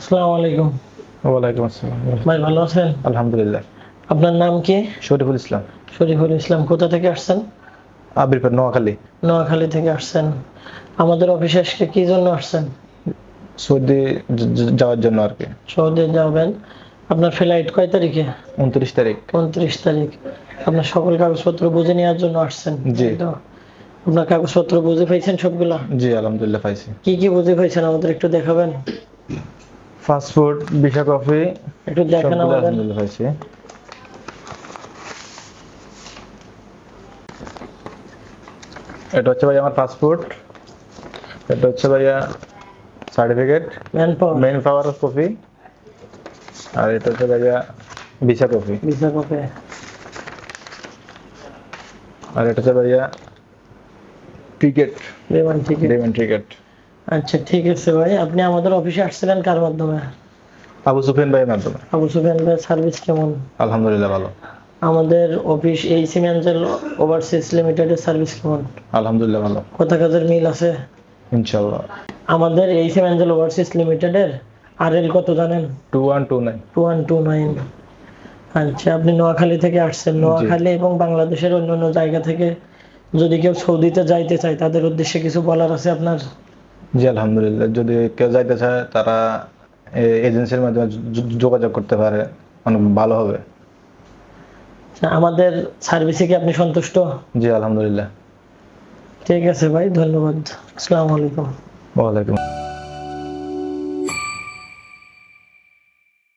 আসসালামু আলাইকুম। ওয়ালাইকুম আসসালাম। ভাই ভালো আছেন? আলহামদুলিল্লাহ। আপনার নাম কি? শরীফুল ইসলাম। শরীফুল ইসলাম। কোথা থেকে আসছেন? আবিরপুর নোয়াখালী। নোয়াখালী থেকে আসছেন। আমাদের অফিসে আজকে কি জন্য আসছেন? সৌদি যাওয়ার জন্য আর কি। সৌদি যাবেন। আপনার ফ্লাইট কয় তারিখে? 29 তারিখ। 29 তারিখ। আপনার সকল কাগজপত্র বুঝে নেওয়ার জন্য আসছেন? জি। এই তো। আপনার কাগজপত্র বুঝে পাইছেন সবগুলা? জি আলহামদুলিল্লাহ পাইছি। কি কি বুঝে পাইছেন আমাদের একটু দেখাবেন? পাসপোর্ট, ভিসা কপি একটু দেখেন সবগুলো আমাদের। আলহামদুলিল্লাহ পাইছি। এটা হচ্ছে ভাই আমার পাসপোর্ট। এটা হচ্ছে ভাইয়া certificate, man power, main power copy. আর এটা হচ্ছে ভাইয়া ভিসা কপি। Visa copy. আর এটা হচ্ছে ভাইয়া টিকেট, বিমান টিকিট। বিমান টিকেট। আচ্ছা ঠিক আছে ভাই, আপনি আমাদের অফিসে আসছিলেন কার মাধ্যমে? আবু সুফিয়ান ভাইয়ের মাধ্যমে। আবু সুফিয়ান ভাই সার্ভিস কেমন? আলহামদুলিল্লাহ ভালো। আমাদের অফিস এই সিমেন্টাল ওভারসিজ লিমিটেডের সার্ভিস কেমন? আলহামদুলিল্লাহ ভালো। কথা কাজের মিল আছে? ইনশাআল্লাহ। আমাদের এই সিমেন্টাল ওভারসিজ লিমিটেডের আরএল কত জানেন? 2129। 2129। আচ্ছা, আপনি নোয়াখালী থেকে আসছেন। নোয়াখালী এবং বাংলাদেশের অন্যান্য জায়গা থেকে যদি কেউ সৌদিতে যাইতে চায় তাদের উদ্দেশ্যে কিছু বলার আছে আপনার? জি আলহামদুলিল্লাহ, যদি কেউ যাইতে চায় তারা এজেন্সির মাধ্যমে যোগাযোগ করতে পারে, অনেক ভালো হবে। আমাদের সার্ভিসে কি আপনি সন্তুষ্ট? জি আলহামদুলিল্লাহ। ঠিক আছে ভাই, ধন্যবাদ। আসসালামু আলাইকুম। ওয়ালাইকুম।